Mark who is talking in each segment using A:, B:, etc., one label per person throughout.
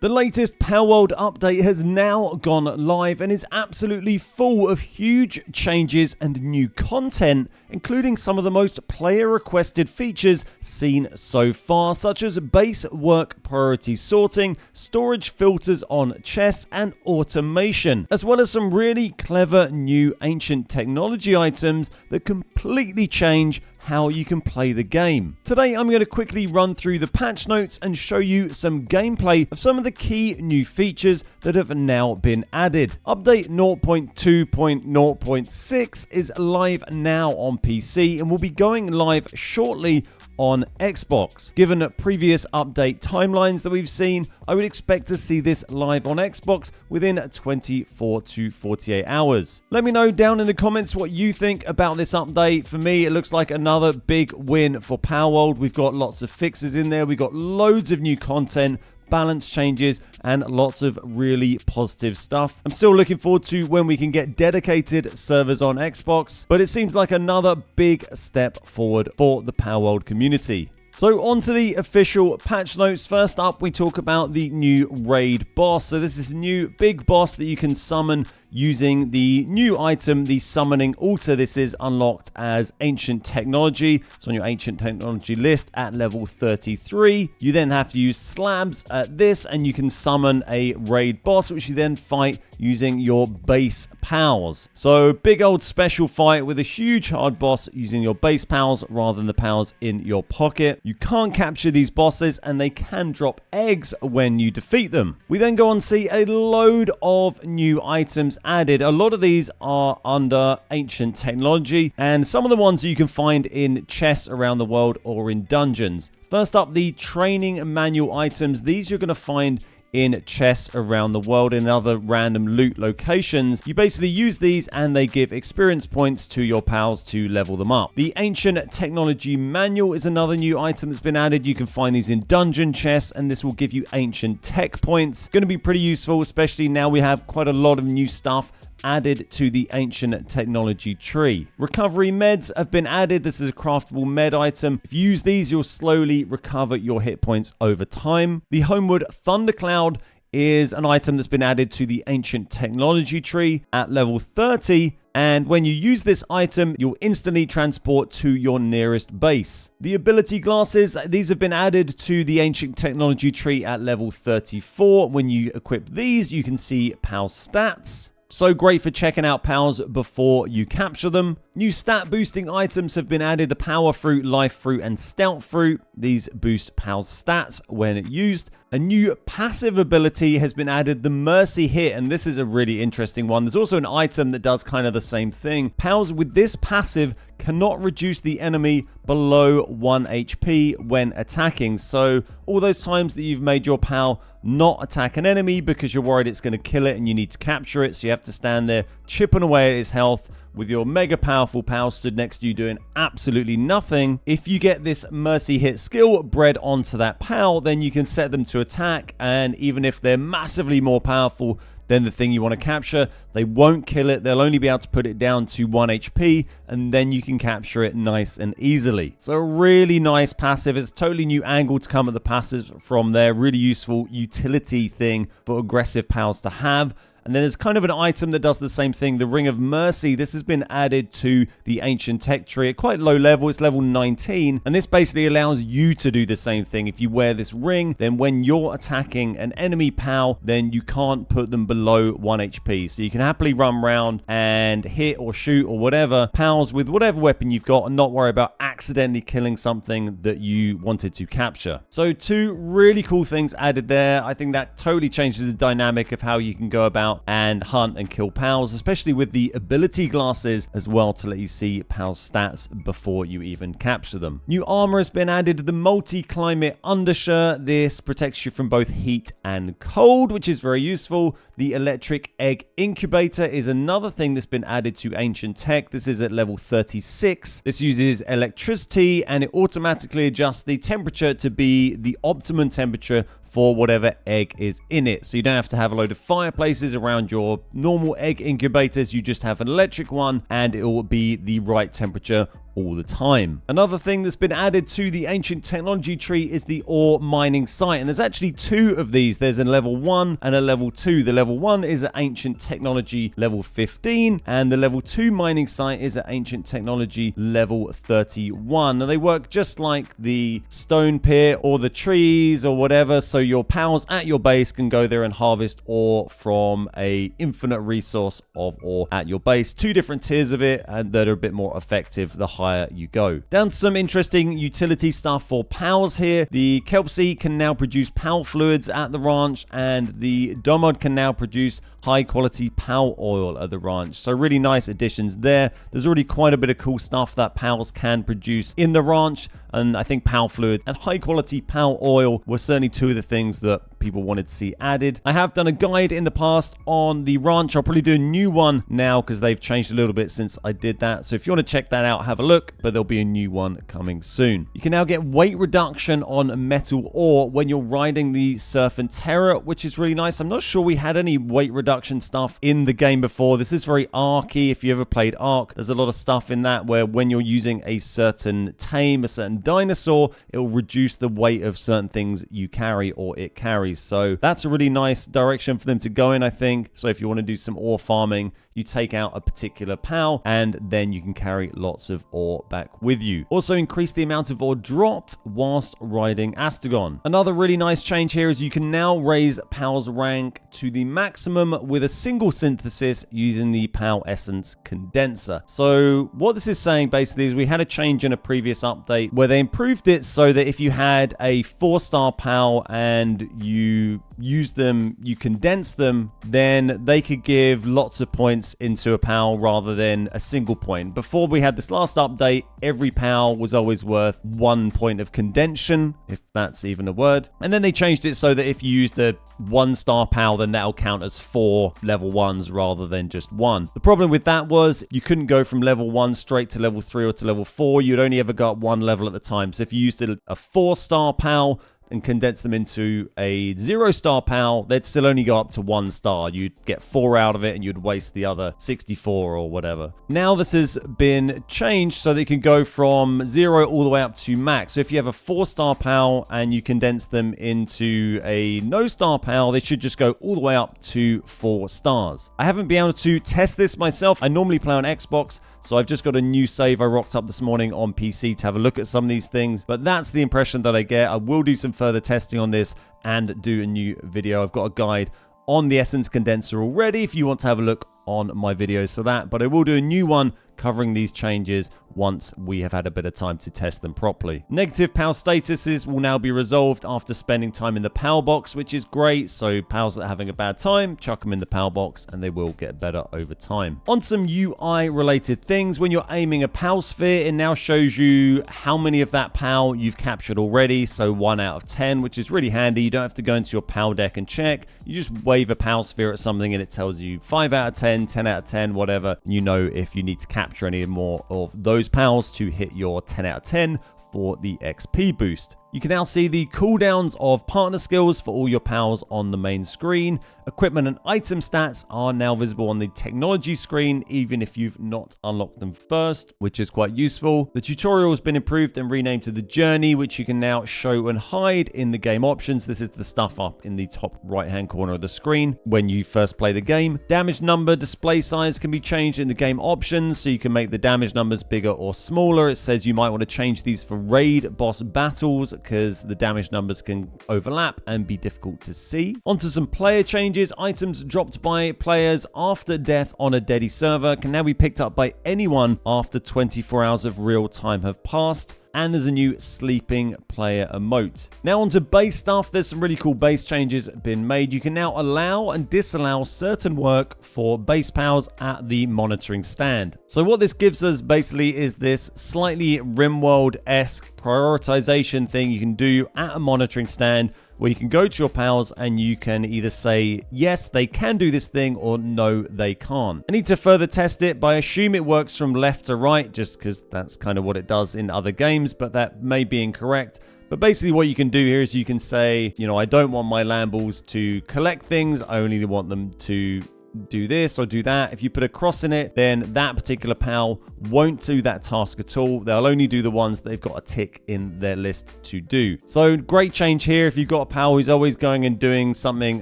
A: The latest Palworld update has now gone live and is absolutely full of huge changes and new content, including some of the most player-requested features seen so far, such as base work priority sorting, storage filters on chests, and automation, as well as some really clever new ancient technology items that completely change how you can play the game. Today I'm going to quickly run through the patch notes and show you some gameplay of some of the key new features that have now been added. Update 0.2.0.6 is live now on PC and will be going live shortly on Xbox. Given previous update timelines that we've seen, I would expect to see this live on Xbox within 24 to 48 hours. Let me know down in the comments what you think about this update. For me, it looks like another big win for Palworld. We've got lots of fixes in there. We've got loads of new content, balance changes, and lots of really positive stuff. I'm still looking forward to when we can get dedicated servers on Xbox, but it seems like another big step forward for the Palworld community. So on to the official patch notes. First up, we talk about the new raid boss. So this is a new big boss that you can summon using the new item, the summoning altar. This is unlocked as ancient technology. It's on your ancient technology list at level 33. You then have to use slabs at this and you can summon a raid boss, which you then fight using your base pals. So big old special fight with a huge hard boss using your base pals rather than the pals in your pocket. You can't capture these bosses and they can drop eggs when you defeat them. We then go on to see a load of new items added. A lot of these are under ancient technology and some of the ones you can find in chests around the world or in dungeons. First up, the training manual items. These you're going to find in chests around the world and other random loot locations. You basically use these and they give experience points to your pals to level them up. The ancient technology manual is another new item that's been added. You can find these in dungeon chests and this will give you ancient tech points. Going to be pretty useful, especially now we have quite a lot of new stuff added to the ancient technology tree. Recovery meds have been added. This is a craftable med item. If you use these, you'll slowly recover your hit points over time. The Homeward Thundercloud is an item that's been added to the ancient technology tree at level 30. And when you use this item, you'll instantly transport to your nearest base. The ability glasses, these have been added to the ancient technology tree at level 34. When you equip these, you can see pal stats. So great for checking out pals before you capture them. New stat boosting items have been added. The Power Fruit, Life Fruit, and Stout Fruit. These boost pals stats when used. A new passive ability has been added, the Mercy Hit, and this is a really interesting one. There's also an item that does kind of the same thing. Pals with this passive cannot reduce the enemy below 1 HP when attacking. So all those times that you've made your pal not attack an enemy because you're worried it's going to kill it and you need to capture it, so you have to stand there chipping away at its health with your mega powerful pal stood next to you doing absolutely nothing. If you get this Mercy Hit skill bred onto that pal, then you can set them to attack, and even if they're massively more powerful than the thing you want to capture, they won't kill it. They'll only be able to put it down to 1 HP, and then you can capture it nice and easily. So really nice passive. It's a totally new angle to come at the passives from there. Really useful utility thing for aggressive pals to have. And then there's kind of an item that does the same thing, the Ring of Mercy. This has been added to the ancient tech tree at quite low level. It's level 19. And this basically allows you to do the same thing. If you wear this ring, then when you're attacking an enemy pal, then you can't put them below 1 HP. So you can happily run around and hit or shoot or whatever pals with whatever weapon you've got and not worry about accidentally killing something that you wanted to capture. So two really cool things added there. I think that totally changes the dynamic of how you can go about and hunt and kill pals, especially with the ability glasses as well to let you see pals stats before you even capture them. New armor has been added, the multi-climate undershirt. This protects you from both heat and cold, which is very useful. The electric egg incubator is another thing that's been added to ancient tech. This is at level 36. This uses electricity and it automatically adjusts the temperature to be the optimum temperature for whatever egg is in it. So you don't have to have a load of fireplaces around your normal egg incubators. You just have an electric one and it will be the right temperature all the time. Another thing that's been added to the ancient technology tree is the ore mining site, and there's actually two of these. There's a level 1 and a level 2. The level 1 is at ancient technology level 15, and the level 2 mining site is at ancient technology level 31. Now they work just like the stone pit or the trees or whatever, so your pals at your base can go there and harvest ore from a infinite resource of ore at your base. Two different tiers of it, and that are a bit more effective the higher you go. Down to some interesting utility stuff for pals here. The Kelpsea can now produce pal fluids at the ranch, and the Domod can now produce high quality pal oil at the ranch. So really nice additions there. There's already quite a bit of cool stuff that pals can produce in the ranch, and I think pal fluid and high quality pal oil were certainly two of the things that people wanted to see added. I have done a guide in the past on the ranch. I'll probably do a new one now because they've changed a little bit since I did that. So if you want to check that out, have a look, but there'll be a new one coming soon. You can now get weight reduction on metal ore when you're riding the Surf and Terror, which is really nice. I'm not sure we had any weight reduction stuff in the game before. This is very Ark-y. If you ever played Ark, there's a lot of stuff in that where when you're using a certain tame, a certain dinosaur, it will reduce the weight of certain things you carry or it carries. So that's a really nice direction for them to go in, I think. So if you want to do some ore farming, you take out a particular pal and then you can carry lots of ore back with you. Also increase the amount of ore dropped whilst riding Astagon. Another really nice change here is you can now raise pal's rank to the maximum with a single synthesis using the pal essence condenser. So what this is saying basically is we had a change in a previous update where they improved it so that if you had a 4-star pal and you use them, you condense them, then they could give lots of points into a pal rather than a single point. Before we had this last update, every pal was always worth 1 point of condension, if that's even a word. And then they changed it so that if you used a 1-star pal, then that'll count as 4 level 1s rather than just 1. The problem with that was you couldn't go from level 1 straight to level 3 or to level 4. You'd only ever go up 1 level at the time. So if you used a 4-star pal and condense them into a 0-star pal, they'd still only go up to 1 star. You'd get 4 out of it and you'd waste the other 64 or whatever. Now this has been changed so they can go from 0 all the way up to max. So if you have a 4-star pal and you condense them into a no-star pal, they should just go all the way up to 4 stars. I haven't been able to test this myself. I normally play on Xbox, so I've just got a new save I rocked up this morning on PC to have a look at some of these things. But that's the impression that I get. I will do some further testing on this and do a new video. I've got a guide on the essence condenser already if you want to have a look on my videos for that. But I will do a new one covering these changes once we have had a bit of time to test them properly. Negative PAL statuses will now be resolved after spending time in the PAL box, which is great. So pals that are having a bad time, chuck them in the PAL box and they will get better over time. On some UI related things, when you're aiming a PAL sphere, it now shows you how many of that PAL you've captured already. So 1 out of 10, which is really handy. You don't have to go into your PAL deck and check. You just wave a PAL sphere at something and it tells you 5 out of 10, 10 out of 10, whatever. And you know if you need to capture any more of those pals to hit your 10 out of 10 for the XP boost. You can now see the cooldowns of partner skills for all your pals on the main screen. Equipment and item stats are now visible on the technology screen, even if you've not unlocked them first, which is quite useful. The tutorial has been improved and renamed to the journey, which you can now show and hide in the game options. This is the stuff up in the top right-hand corner of the screen when you first play the game. Damage number display size can be changed in the game options, so you can make the damage numbers bigger or smaller. It says you might want to change these for raid boss battles, because the damage numbers can overlap and be difficult to see. Onto some player changes. Items dropped by players after death on a deady server can now be picked up by anyone after 24 hours of real time have passed. And there's a new sleeping player emote. Now onto base stuff. There's some really cool base changes been made. You can now allow and disallow certain work for base pals at the monitoring stand. So what this gives us basically is this slightly RimWorld-esque prioritization thing you can do at a monitoring stand, where you can go to your pals and you can either say, yes, they can do this thing, or no, they can't. I need to further test it, but I assume it works from left to right, just because that's kind of what it does in other games, but that may be incorrect. But basically what you can do here is you can say, you know, I don't want my Lamballs to collect things. I only want them to do this or do that. If you put a cross in it, then that particular pal won't do that task at all. They'll only do the ones that they've got a tick in their list to do. So great change here. If you've got a pal who's always going and doing something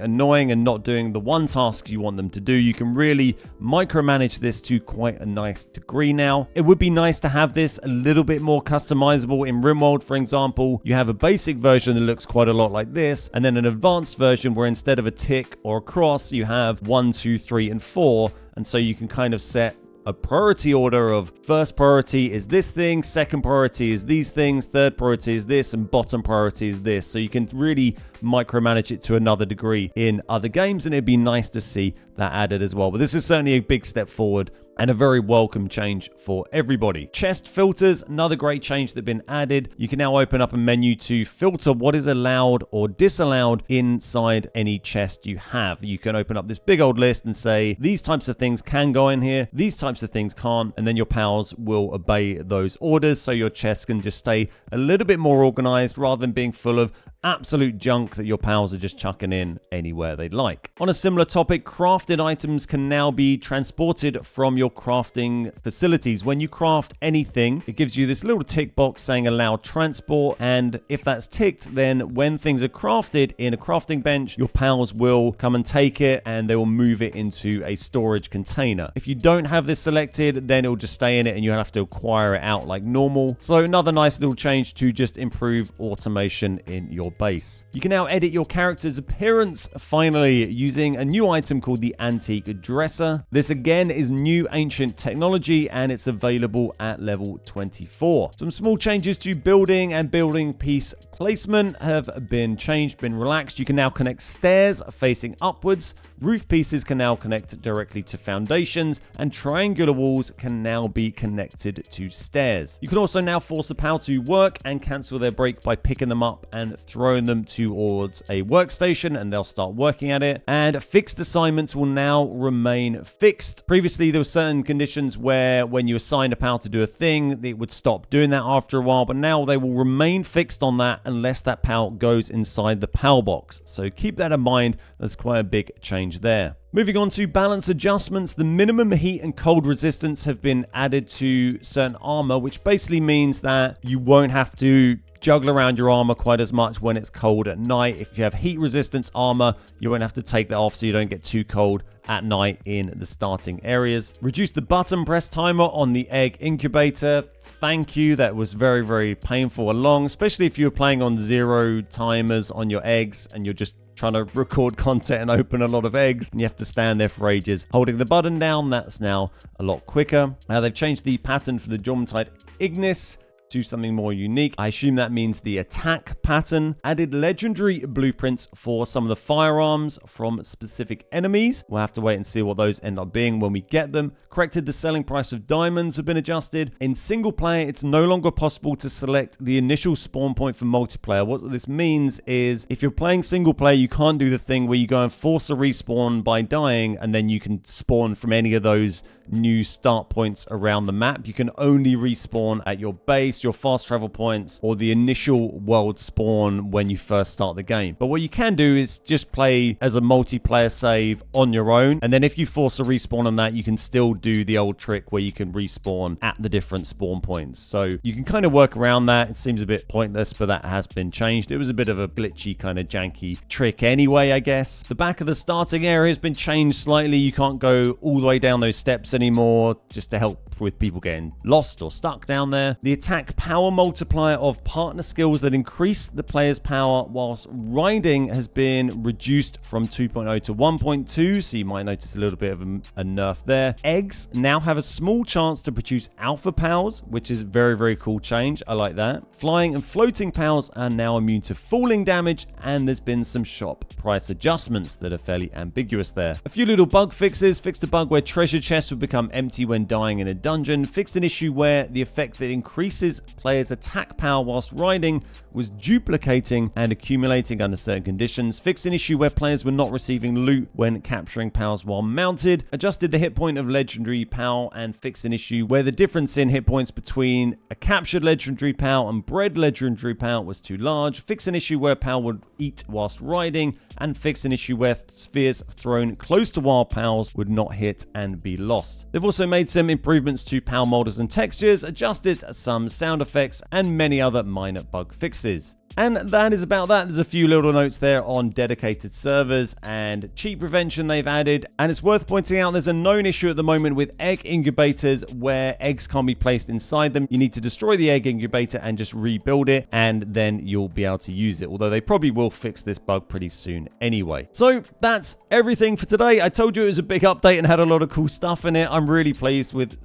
A: annoying and not doing the one task you want them to do, you can really micromanage this to quite a nice degree now. It would be nice to have this a little bit more customizable. In RimWorld, for example, you have a basic version that looks quite a lot like this, and then an advanced version where instead of a tick or a cross, you have 1, 2, 3, and 4. And so you can kind of set a priority order of first priority is this thing, second priority is these things, third priority is this, and bottom priority is this. So you can really micromanage it to another degree in other games, and it'd be nice to see that added as well. But this is certainly a big step forward and a very welcome change for everybody. Chest filters, another great change that's been added. You can now open up a menu to filter what is allowed or disallowed inside any chest you have. You can open up this big old list and say, these types of things can go in here, these types of things can't, and then your pals will obey those orders, so your chest can just stay a little bit more organized rather than being full of absolute junk that your pals are just chucking in anywhere they'd like. On a similar topic, crafted items can now be transported from your crafting facilities. When you craft anything, it gives you this little tick box saying allow transport, and if that's ticked, then when things are crafted in a crafting bench, your pals will come and take it and they will move it into a storage container. If you don't have this selected, then it will just stay in it and you'll have to acquire it out like normal. So another nice little change to just improve automation in your base. You can now edit your character's appearance, finally, using a new item called the Antique Dresser. This again is new ancient technology and it's available at level 24. Some small changes to building and building piece placement have been changed, been relaxed. You can now connect stairs facing upwards. Roof pieces can now connect directly to foundations, and triangular walls can now be connected to stairs. You can also now force a pal to work and cancel their break by picking them up and throwing them towards a workstation, and they'll start working at it. And fixed assignments will now remain fixed. Previously, there were certain conditions where when you assigned a pal to do a thing, it would stop doing that after a while, but now they will remain fixed on that unless that pal goes inside the pal box. So keep that in mind. That's quite a big change there. Moving on to balance adjustments, the minimum heat and cold resistance have been added to certain armor, which basically means that you won't have to juggle around your armor quite as much when it's cold at night. If you have heat resistance armor, you won't have to take that off so you don't get too cold at night in the starting areas. Reduce the button press timer on the egg incubator. Thank you. That was very, very painful along, especially if you're playing on 0 timers on your eggs and you're just trying to record content and open a lot of eggs and you have to stand there for ages. Holding the button down, that's now a lot quicker. Now they've changed the pattern for the Jormuntide Ignis to something more unique. I assume that means the attack pattern. Added legendary blueprints for some of the firearms from specific enemies. We'll have to wait and see what those end up being when we get them. Corrected the selling price of diamonds have been adjusted. In single player, it's no longer possible to select the initial spawn point for multiplayer. What this means is if you're playing single player, you can't do the thing where you go and force a respawn by dying and then you can spawn from any of those new start points around the map. You can only respawn at your base, your fast travel points, or the initial world spawn when you first start the game. But what you can do is just play as a multiplayer save on your own, and then if you force a respawn on that, you can still do the old trick where you can respawn at the different spawn points. So you can kind of work around that. It seems a bit pointless, but that has been changed. It was a bit of a glitchy kind of janky trick anyway, I guess. The back of the starting area has been changed slightly. You can't go all the way down those steps anymore, just to help with people getting lost or stuck down there. The attack power multiplier of partner skills that increase the player's power whilst riding has been reduced from 2.0 to 1.2, so you might notice a little bit of a nerf there. Eggs now have a small chance to produce alpha powers, which is a very, very cool change. I like that. Flying and floating powers are now immune to falling damage, and there's been some shop price adjustments that are fairly ambiguous there. A few little bug fixes. Fixed a bug where treasure chests would become empty when dying in a dungeon. Fixed an issue where the effect that increases glitches. Players attack power whilst riding was duplicating and accumulating under certain conditions. Fixed an issue where players were not receiving loot when capturing powers while mounted. Adjusted the hit point of legendary power and fixed an issue where the difference in hit points between a captured legendary power and bred legendary power was too large. Fixed an issue where power would eat whilst riding, and fixed an issue where spheres thrown close to wild powers would not hit and be lost. They've also made some improvements to power molders and textures, adjusted some sound effects, and many other minor bug fixes. And that is about that. There's a few little notes there on dedicated servers and cheat prevention they've added. And it's worth pointing out there's a known issue at the moment with egg incubators where eggs can't be placed inside them. You need to destroy the egg incubator and just rebuild it, and then you'll be able to use it. Although they probably will fix this bug pretty soon anyway. So that's everything for today. I told you it was a big update and had a lot of cool stuff in it. I'm really pleased with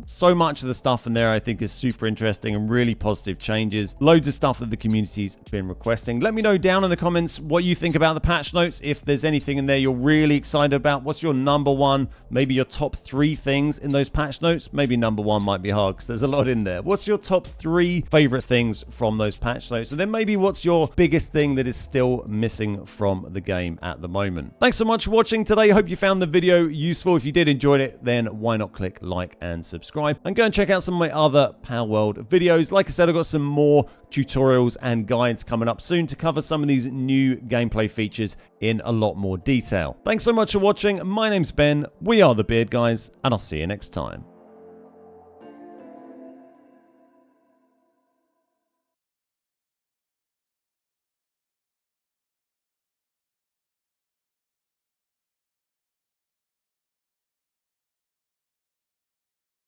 A: so much of the stuff in there. I think is super interesting and really positive changes. Loads of stuff that the community's been requesting. Let me know down in the comments what you think about the patch notes. If there's anything in there you're really excited about, what's your number one, maybe your top 3 things in those patch notes? Maybe number 1 might be hard because there's a lot in there. What's your top 3 favorite things from those patch notes? And then maybe what's your biggest thing that is still missing from the game at the moment? Thanks so much for watching today. I hope you found the video useful. If you did enjoy it, then why not click like and subscribe, and go and check out some of my other Palworld videos. Like I said, I've got some more tutorials and guides coming up soon to cover some of these new gameplay features in a lot more detail. Thanks so much for watching. My name's Ben, we are the Beard Guys, and I'll see you next time.